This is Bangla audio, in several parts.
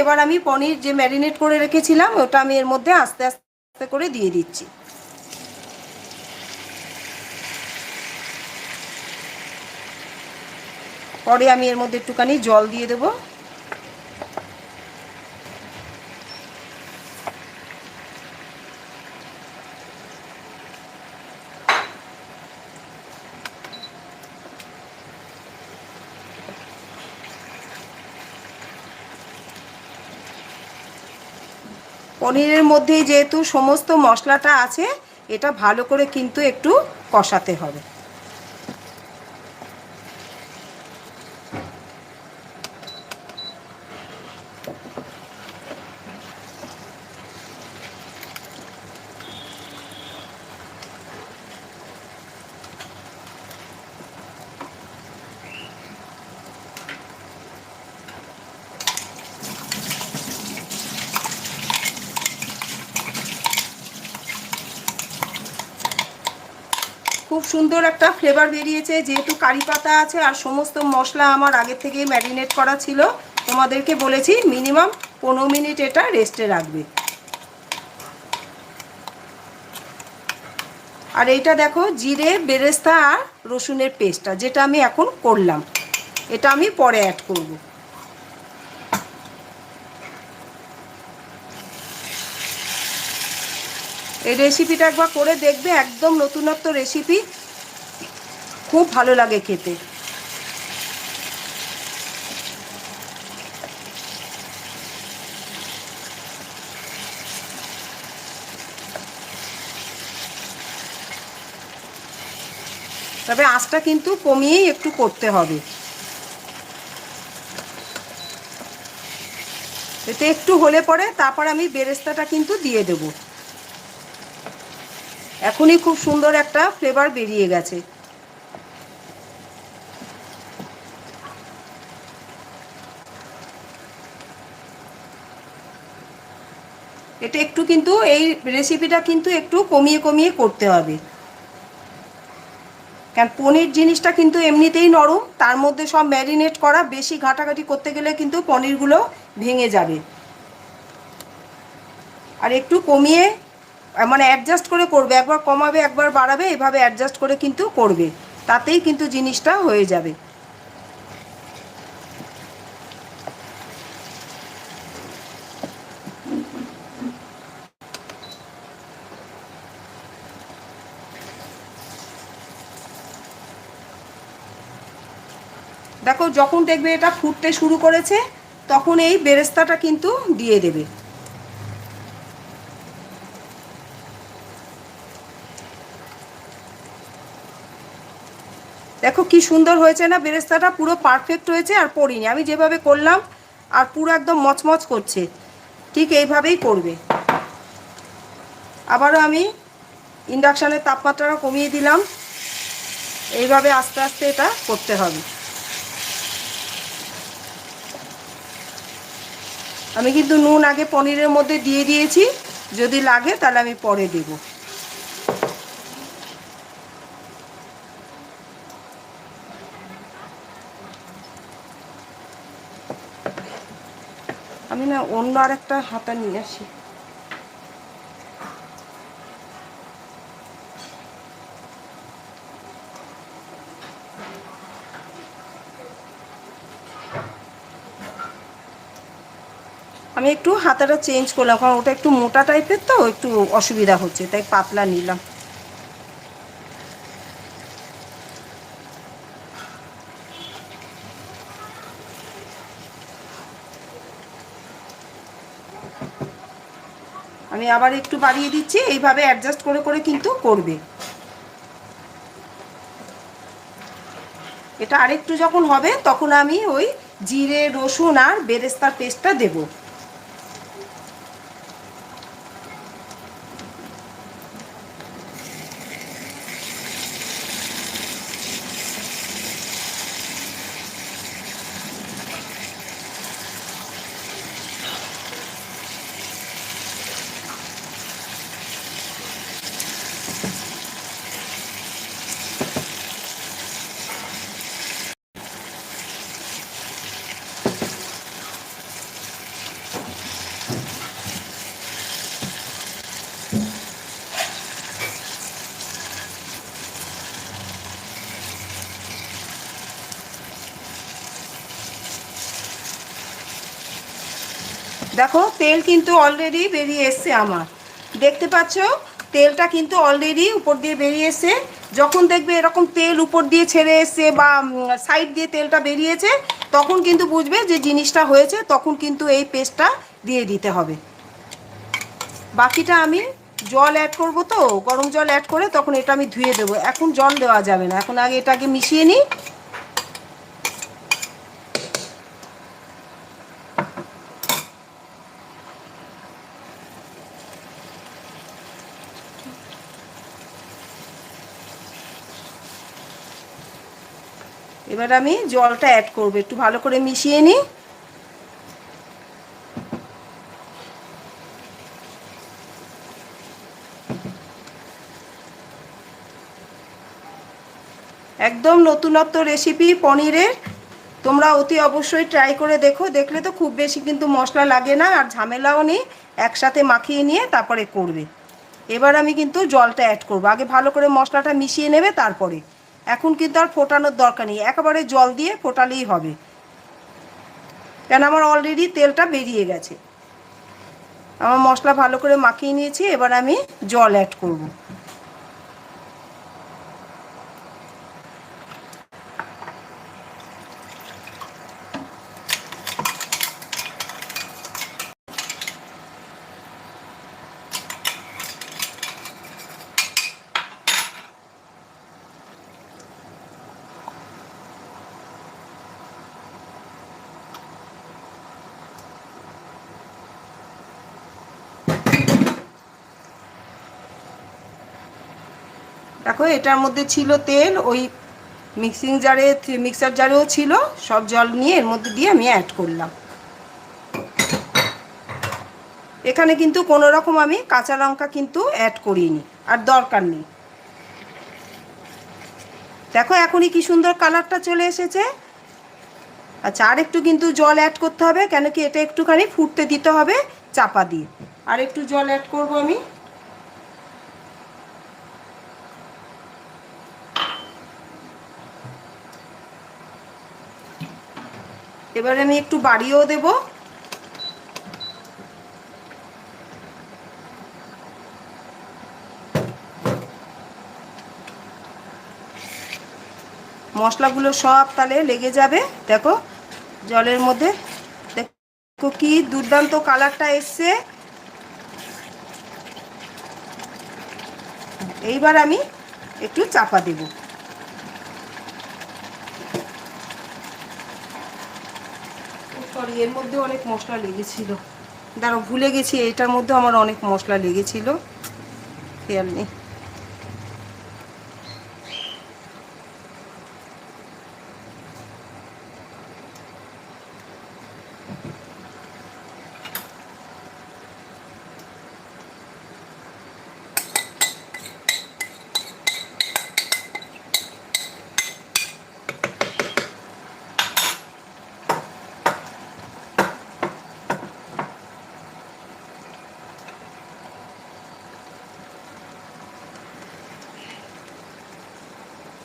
এবার আমি পনির যে ম্যারিনেট করে রেখেছিলাম ওটা আমি এর মধ্যে আস্তে আস্তে করে দিয়ে দিচ্ছি। পরে আমি এর মধ্যে একটুখানি জল দিয়ে দেবো। পনিরের মধ্যেই যেহেতু সমস্ত মশলাটা আছে, এটা ভালো করে কিন্তু একটু কষাতে হবে। খুব সুন্দর একটা ফ্লেভার বেরিয়েছে, যেহেতু কারি পাতা আছে আর সমস্ত মশলা আমার আগে থেকেই ম্যারিনেট করা ছিল। তোমাদেরকে বলেছি মিনিমাম 15 মিনিট এটা রেস্টে রাখবে। আর এইটা দেখো জিরে, বেরেস্তা আর রসুনের পেস্টটা, যেটা আমি এখন করলাম, এটা আমি পরে অ্যাড করব। এই রেসিপিটা একবার করে দেখবে, একদম নতুনত্ব রেসিপি, খুব ভালো লাগে খেতে। তবে আঁচটা কিন্তু কমিয়েই একটু করতে হবে, এতে একটু হলে পরে তারপর আমি বেরেস্তাটা কিন্তু দিয়ে দেব। এখনই খুব সুন্দর একটা ফ্লেভার বেরিয়ে গেছে। এটা একটু কিন্তু এই রেসিপিটা কিন্তু একটু কমিয়ে কমিয়ে করতে হবে, কারণ পনির জিনিসটা কিন্তু এমনিতেই নরম, তার মধ্যে সব ম্যারিনেট করা, বেশি ঘাটাঘাটি করতে গেলে কিন্তু পনিরগুলো ভেঙে যাবে। আর একটু কমিয়ে মানে অ্যাডজাস্ট করে করবে, একবার কমাবে একবার বাড়াবে, এভাবে অ্যাডজাস্ট করে কিন্তু করবে, তাতেই কিন্তু জিনিসটা হয়ে যাবে। দেখো যখন দেখবে এটা ফুটতে শুরু করেছে, তখন এই বেরেস্তাটা কিন্তু দিয়ে দেবে। দেখো কি সুন্দর হয়েছে না, বেরেস্তাটা পুরো পারফেক্ট হয়েছে, আর পড়িনি, আমি যেভাবে করলাম আর পুরো একদম মচমচ করছে, ঠিক এইভাবেই করবে। আবারও আমি ইন্ডাকশানের তাপমাত্রাটা কমিয়ে দিলাম, এইভাবে আস্তে আস্তে এটা করতে হবে। আমি কিন্তু নুন আগে পনিরের মধ্যে দিয়ে দিয়েছি, যদি লাগে তাহলে আমি পরে দেব। আমি না অন্য আরেকটা হাতা নিয়ে আসি। আমি একটু হাতাটা চেঞ্জ করলাম, কারণ ওটা একটু মোটা টাইপের, তো একটু অসুবিধা হচ্ছে, তাই পাতলা নিলাম। আমি আবার একটু বাড়িয়ে দিচ্ছি, এইভাবে অ্যাডজাস্ট করে করে কিন্তু করবে। এটা আরেকটু যখন হবে তখন আমি ওই জিরে, রসুন আর বেরেস্তার পেস্টটা দেবো। দেখো তেল কিন্তু অলরেডি বেরিয়ে এসছে আমার, দেখতে পাচ্ছ তেলটা কিন্তু অলরেডি উপর দিয়ে বেরিয়ে এসছে। যখন দেখবে এরকম তেল উপর দিয়ে ছেড়ে এসছে বা সাইড দিয়ে তেলটা বেরিয়েছে, তখন কিন্তু বুঝবে যে জিনিসটা হয়েছে, তখন কিন্তু এই পেস্টটা দিয়ে দিতে হবে। বাকিটা আমি জল অ্যাড করব, তো গরম জল অ্যাড করে তখন এটা আমি ধুয়ে দেবো। এখন জল দেওয়া যাবে না, এখন আগে এটাকে মিশিয়ে নিই। এবার আমি জলটা অ্যাড করব, একটু ভালো করে মিশিয়ে নিই। একদম নতুনত্ব রেসিপি পনিরের, তোমরা অতি অবশ্যই ট্রাই করে দেখো। দেখলে তো খুব বেশি কিন্তু মশলা লাগে না, আর ঝামেলাও নেই, একসাথে মাখিয়ে নিয়ে তারপরে করবে। এবার আমি কিন্তু জলটা অ্যাড করব, আগে ভালো করে মশলাটা মিশিয়ে নেবে তারপরে। এখন কিন্তু আর ফোটানোর দরকার নেই, একেবারে জল দিয়ে ফোটালেই হবে, কেন আমার অলরেডি তেলটা বেরিয়ে গেছে। আমার মশলা ভালো করে মাখিয়ে নিয়েছি, এবার আমি জল অ্যাড করব। দেখো এটার মধ্যে ছিল তেল, ওই মিক্সার জারেও ছিল, সব জল নিয়ে এর মধ্যে দিয়ে আমি অ্যাড করলাম। এখানে কিন্তু কোনো রকম আমি কাঁচা লঙ্কা কিন্তু অ্যাড করিনি, আর দরকার নেই। দেখো এখনই কি সুন্দর কালারটা চলে এসেছে। আচ্ছা, আর একটু কিন্তু জল অ্যাড করতে হবে, কেন কি এটা একটুখানি ফুটতে দিতে হবে চাপা দিয়ে। আর একটু জল অ্যাড করব আমি। এবারে আমি একটু বাড়িয়েও দেব। মশলাগুলো সব তালে লেগে যাবে। দেখো জলের মধ্যে, দেখো কি দুর্দান্ত কালারটা এসছে। এইবার আমি একটু চাপা দেব। সরি, এর মধ্যে অনেক মশলা লেগেছিল, দাঁড়াও ভুলে গেছি, এটার মধ্যে আমার অনেক মশলা লেগেছিল, খেয়াল নেই।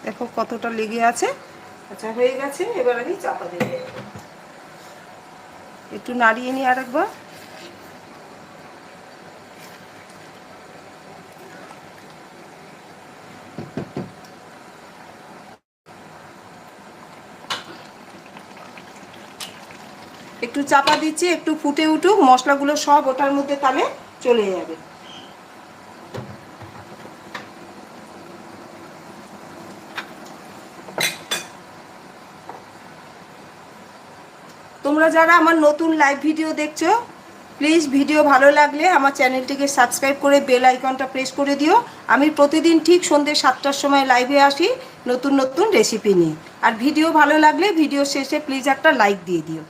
দেখো কতটা লেগে আছে। আচ্ছা হয়ে গেছে, এবার আমি চাপা দেব। একটু নাড়িয়ে নিই আরেকবার। একটু চাপা দিচ্ছি, একটু ফুটে উঠুক, মশলাগুলো সব ওটার মধ্যে তাহলে চলে যাবে। তোমরা যারা আমার নতুন লাইভ ভিডিও দেখছো, প্লিজ ভিডিও ভালো লাগলে আমার চ্যানেলটিকে সাবস্ক্রাইব করে বেল আইকনটা প্রেস করে দিও। আমি প্রতিদিন ঠিক সন্ধ্যে 7টার সময় লাইভে আসি নতুন নতুন রেসিপি নিয়ে। আর ভিডিও ভালো লাগলে ভিডিও শেষে প্লিজ একটা লাইক দিয়ে দিও।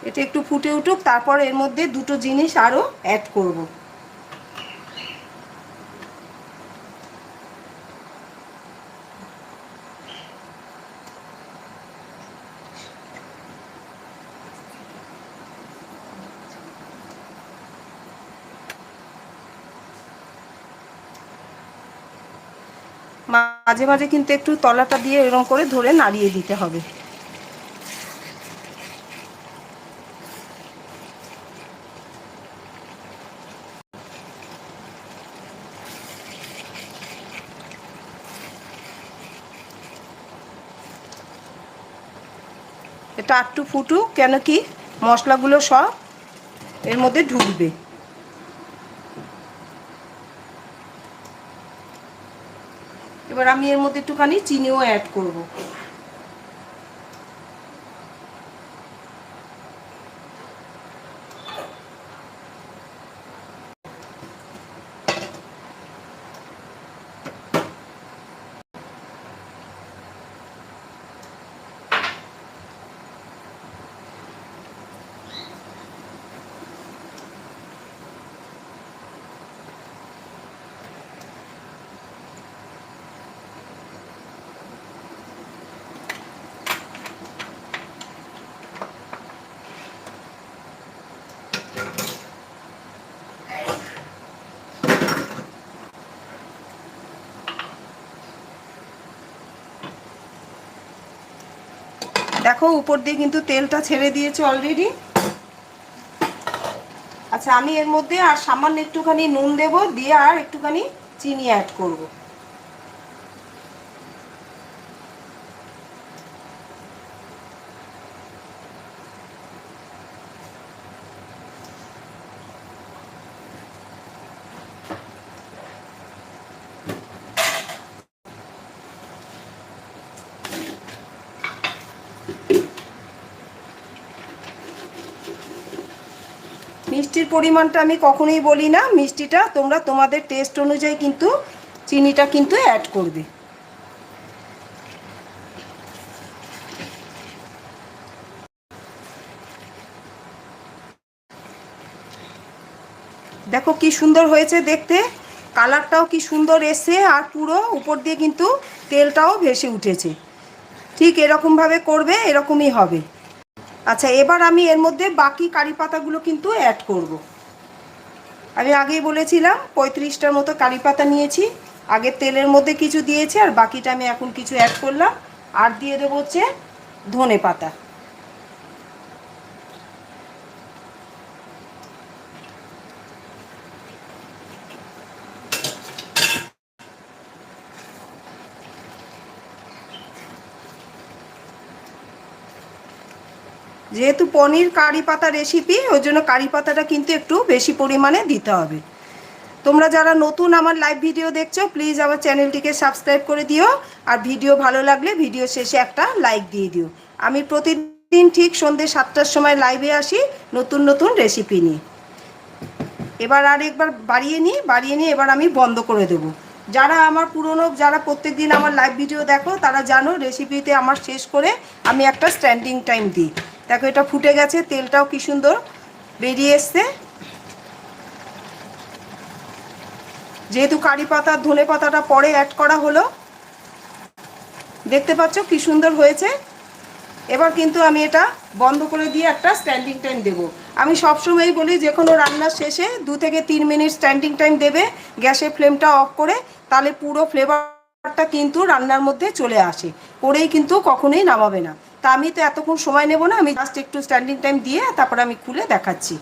এটা একটু ফুটে উঠুক, তারপর এর মধ্যে দুটো জিনিস আরও অ্যাড করব। মাঝে মাঝে কিন্তু একটু তলাটা দিয়ে এরকম করে ধরে নাড়িয়ে দিতে হবে। এটা একটু ফুটুক, কেন কি মশলাগুলো সব এর মধ্যে ঢুকবে। এবার আমি এর মধ্যে একটুখানি চিনিও অ্যাড করব। দেখো উপর দিয়ে কিন্তু তেলটা ছেড়ে দিয়েছে অলরেডি। আচ্ছা, আমি এর মধ্যে আর সামান্য একটুখানি নুন দেব, দিয়ে আর একটুখানি চিনি অ্যাড করব। মিষ্টির পরিমাণটা আমি কখনোই বলি না, মিষ্টিটা তোমরা তোমাদের টেস্ট অনুযায়ী কিন্তু চিনিটা কিন্তু অ্যাড করবে। দেখো কি সুন্দর হয়েছে দেখতে, কালারটাও কি সুন্দর এসছে, আর পুরো উপর দিয়ে কিন্তু তেলটাও ভেসে উঠেছে। ঠিক এরকমভাবে করবে, এরকমই হবে। আচ্ছা, এবার আমি এর মধ্যে বাকি কারি পাতাগুলো কিন্তু অ্যাড করব। আমি আগেই বলেছিলাম 35টার মতো কারি পাতা নিয়েছি, আগে তেলের মধ্যে কিছু দিয়েছি আর বাকিটা আমি এখন কিছু অ্যাড করলাম। আর দিয়ে দেবো হচ্ছে ধনে পাতা। যেহেতু পনির কারি পাতা রেসিপি, ওই জন্য কারি পাতাটা কিন্তু একটু বেশি পরিমাণে দিতে হবে। তোমরা যারা নতুন আমার লাইভ ভিডিও দেখছো, প্লিজ আমার চ্যানেলটিকে সাবস্ক্রাইব করে দিও, আর ভিডিও ভালো লাগলে ভিডিও শেষে একটা লাইক দিয়ে দিও। আমি প্রতিদিন ঠিক সন্ধ্যে 7টার সময় লাইভে আসি নতুন নতুন রেসিপি নিয়ে। এবার আর একবার বাড়িয়ে নিই, এবার আমি বন্ধ করে দেবো। যারা আমার পুরনো, যারা প্রত্যেক দিন আমার লাইভ ভিডিও দেখো, তারা জানো রেসিপিতে আমার শেষ করে আমি একটা স্ট্যান্ডিং টাইম দিই। দেখো এটা ফুটে গেছে, তেলটাও কি সুন্দর বেরিয়ে এসছে। যেহেতু কারি পাতা ধনে পাতাটা পরে অ্যাড করা হলো, দেখতে পাচ্ছ কি সুন্দর হয়েছে। এবার কিন্তু আমি এটা বন্ধ করে দিয়ে একটা স্ট্যান্ডিং টাইম দেব। আমি সবসময়ই বলি যে কোনো রান্নার শেষে 2 থেকে 3 মিনিট স্ট্যান্ডিং টাইম দেবে, গ্যাসের ফ্লেমটা অফ করে, তাহলে পুরো ফ্লেভারটা কিন্তু রান্নার মধ্যে চলে আসে। করেই কিন্তু কখনোই নামাবে না। তা আমি তো এতক্ষণ সময় নেব না, আমি জাস্ট একটু স্ট্যান্ডিং টাইম দিয়ে তারপরে আমি খুলে দেখাচ্ছি।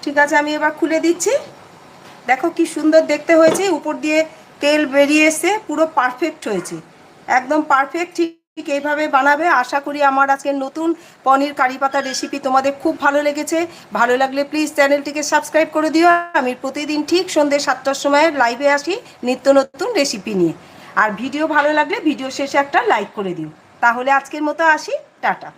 ঠিক আছে, আমি এবার খুলে দিচ্ছি। দেখো কি সুন্দর দেখতে হয়েছে, উপর দিয়ে তেল বেরিয়ে এসে পুরো পারফেক্ট হয়েছে, একদম পারফেক্ট। ঠিক এইভাবে বানাবে। আশা করি আমার আজকের নতুন পনির কারি পাতা রেসিপি তোমাদের খুব ভালো লেগেছে। ভালো লাগলে প্লিজ চ্যানেলটিকে সাবস্ক্রাইব করে দিও। আমি প্রতিদিন ঠিক সন্ধ্যে 7টার সময় লাইভে আসি নিত্য নতুন রেসিপি নিয়ে। আর ভিডিও ভালো লাগলে ভিডিও শেষে একটা লাইক করে দিও। তাহলে আজকের মতো আসি, টাটা।